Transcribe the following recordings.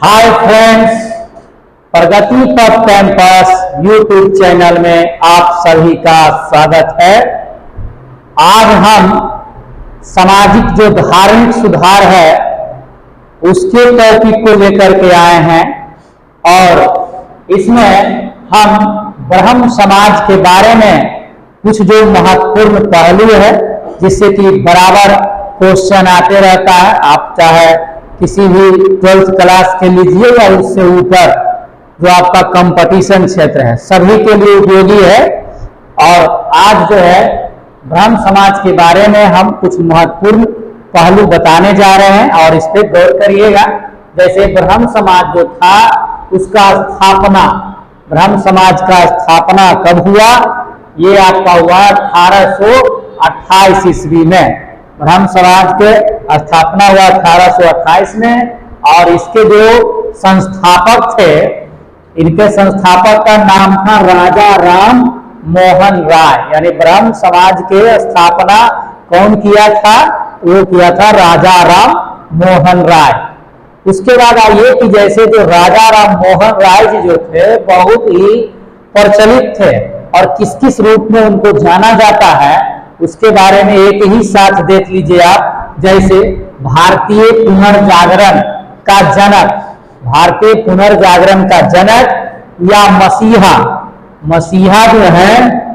Hi friends, प्रगति पथ campus YouTube channel में आप सभी का स्वागत है। आज हम सामाजिक जो धार्मिक सुधार है उसके टॉपिक को लेकर के आए हैं और इसमें हम ब्रह्म समाज के बारे में कुछ जो महत्वपूर्ण पहलू है जिससे कि बराबर क्वेश्चन आते रहता है। आप चाहे किसी भी 12th क्लास के लीजिए या उससे ऊपर जो आपका कंपटीशन क्षेत्र है सभी के लिए उपयोगी है। और आज जो है ब्रह्म समाज के बारे में हम कुछ महत्वपूर्ण पहलू बताने जा रहे हैं और इस पर गौर करिएगा। जैसे ब्रह्म समाज जो था उसका स्थापना, ब्रह्म समाज का स्थापना कब हुआ? ये आपका हुआ 1828 ईस्वी में। ब्रह्म समाज के स्थापना हुआ 1828 में और इसके जो संस्थापक थे, इनके संस्थापक का नाम था राजा राम मोहन राय। यानी ब्रह्म समाज के स्थापना कौन किया था? वो किया था राजा राम मोहन राय। उसके बाद आइए कि जैसे जो राजा राम मोहन राय जी जो थे बहुत ही प्रचलित थे और किस किस रूप में उनको जाना जाता है उसके बारे में एक ही साथ देख लीजिए आप। जैसे भारतीय पुनर्जागरण का जनक, भारतीय पुनर्जागरण का जनक या मसीहा, मसीहा जो है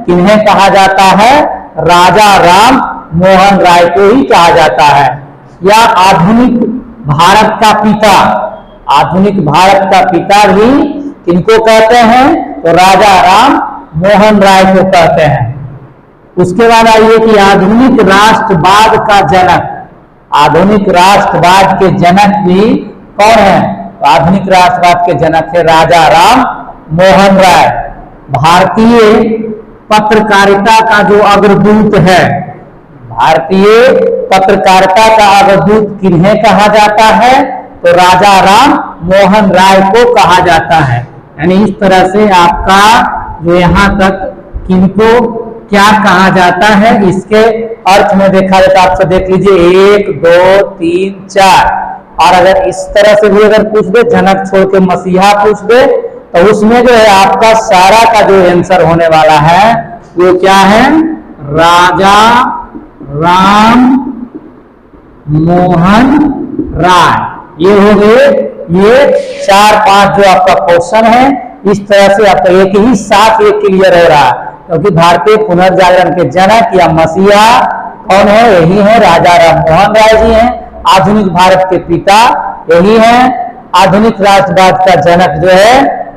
किन्हें कहा जाता है? राजा राम मोहन राय को ही कहा जाता है। या आधुनिक भारत का पिता, आधुनिक भारत का पिता भी किनको कहते हैं? तो राजा राम मोहन राय को कहते हैं। उसके बाद आइए कि आधुनिक राष्ट्रवाद का जनक, आधुनिक राष्ट्रवाद के जनक भी कौन है? तो आधुनिक राष्ट्रवाद के जनक है राजा राम मोहन राय। भारतीय पत्रकारिता का जो अग्रदूत है, भारतीय पत्रकारिता का अग्रदूत किन्हें कहा जाता है? तो राजा राम मोहन राय को कहा जाता है। यानी इस तरह से आपका जो यहाँ तक किनको क्या कहा जाता है इसके अर्थ में देखा जाए तो आपसे देख लीजिए 1 2 3 4। और अगर इस तरह से भी अगर पूछ दे, जनक छोड़ के मसीहा पूछ दे, तो उसमें जो है आपका सारा का जो आंसर होने वाला है वो क्या है? राजा राम मोहन राय। ये हो गए ये 4-5 जो आपका क्वेश्चन है। इस तरह से आपका एक ही साथ ये क्लियर हो रहा है क्योंकि भारतीय पुनर्जागरण के जनक या मसीहा कौन है? यही है राजा राम मोहन राय जी हैं। आधुनिक भारत के पिता यही हैं। आधुनिक राष्ट्रवाद का जनक जो है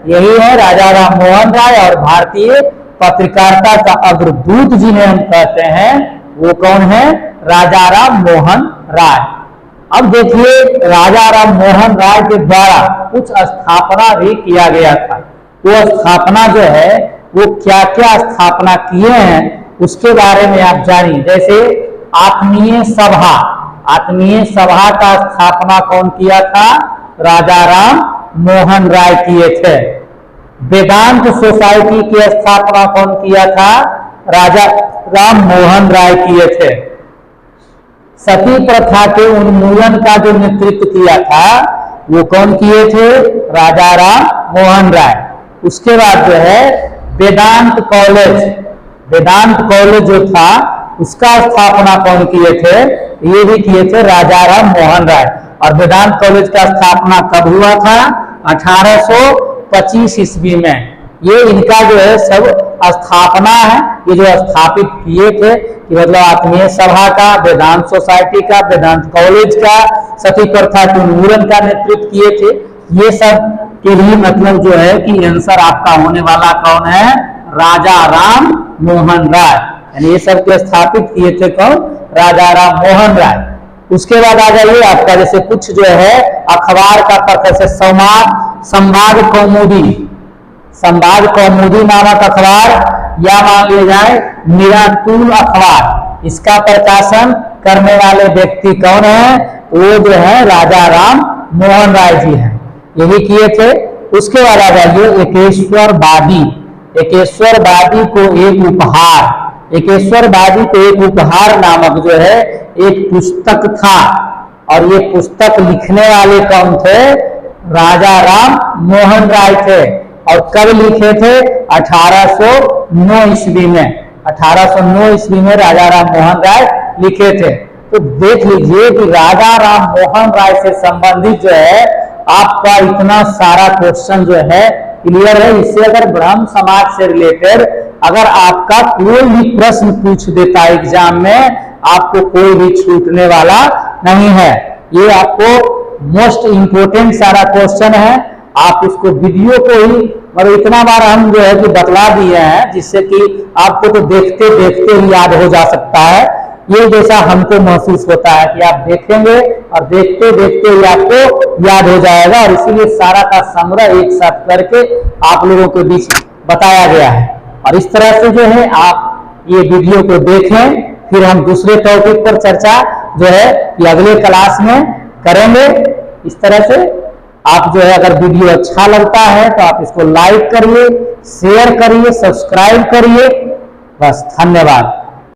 यही है राजा राम मोहन राय। और भारतीय पत्रकारिता का अग्रदूत जिन्हें हम कहते हैं वो कौन है? राजा राम मोहन राय। अब देखिए राजा राम मोहन राय के द्वारा कुछ स्थापना भी किया गया था। वो स्थापना जो है वो क्या क्या स्थापना किए हैं उसके बारे में आप जानिए। जैसे आत्मीय सभा, आत्मीय सभा का स्थापना कौन किया था? राजा राम मोहन राय किए थे। वेदांत सोसाइटी की स्थापना कौन किया था? राजा राम मोहन राय किए थे। सती प्रथा के उन्मूलन का जो नेतृत्व किया था वो कौन किए थे? राजा राम मोहन राय। उसके बाद जो है वेदांत कॉलेज, वेदांत कॉलेज जो था उसका स्थापना कौन किए थे? ये भी किए थे राजा राम मोहन राय। और वेदांत कॉलेज का स्थापना कब हुआ था? 1825 ईस्वी में। ये इनका जो है सब स्थापना है। ये जो स्थापित किए थे कि मतलब आत्मीय सभा का, वेदांत सोसाइटी का, वेदांत कॉलेज का, सती प्रथा के उन्मूलन का नेतृत्व किए थे। ये सब के लिए मतलब जो है कि आंसर आपका होने वाला कौन है? राजा राम मोहन राय। यानी ये सब के स्थापित किए थे कौन? राजा राम मोहन राय। उसके बाद आ जाइए आपका जैसे कुछ जो है अखबार का पत्र, जैसे संवाद कौमुदी, संवाद कौमुदी नामक अखबार या मान लिया जाए निरातुल अखबार, इसका प्रकाशन करने वाले व्यक्ति कौन है? वो जो है राजा राम मोहन राय जी हैं। यही किए थे। उसके बाद आ जाइए एकेश्वरवादी, एकेश्वरवादी को एक उपहार, एकेश्वरवादी को एक उपहार नामक जो है एक पुस्तक था। और ये पुस्तक लिखने वाले कौन थे? राजा राम मोहन राय थे। और कब लिखे थे? 1809 ईस्वी में। 1809 ईस्वी में राजा राम मोहन राय लिखे थे। तो देख लीजिए कि राजा राम मोहन राय से संबंधित जो है आपका इतना सारा क्वेश्चन जो है क्लियर है। इससे अगर ब्रह्म समाज से रिलेटेड अगर आपका कोई भी प्रश्न पूछ देता है एग्जाम में, आपको कोई भी छूटने वाला नहीं है। ये आपको मोस्ट इंपोर्टेंट सारा क्वेश्चन है। आप इसको वीडियो को ही मतलब इतना बार हम जो है कि बतला दिए हैं जिससे कि आपको तो देखते देखते ही याद हो जा सकता है। ये जैसा हमको महसूस होता है कि आप देखेंगे और देखते देखते ही आपको याद हो जाएगा। और इसीलिए सारा का संग्रह एक साथ करके आप लोगों के बीच बताया गया है। और इस तरह से जो है आप ये वीडियो को देखें, फिर हम दूसरे टॉपिक पर चर्चा जो है कि अगले क्लास में करेंगे। इस तरह से आप जो है अगर वीडियो अच्छा लगता है तो आप इसको लाइक करिए, शेयर करिए, सब्सक्राइब करिए। बस, धन्यवाद।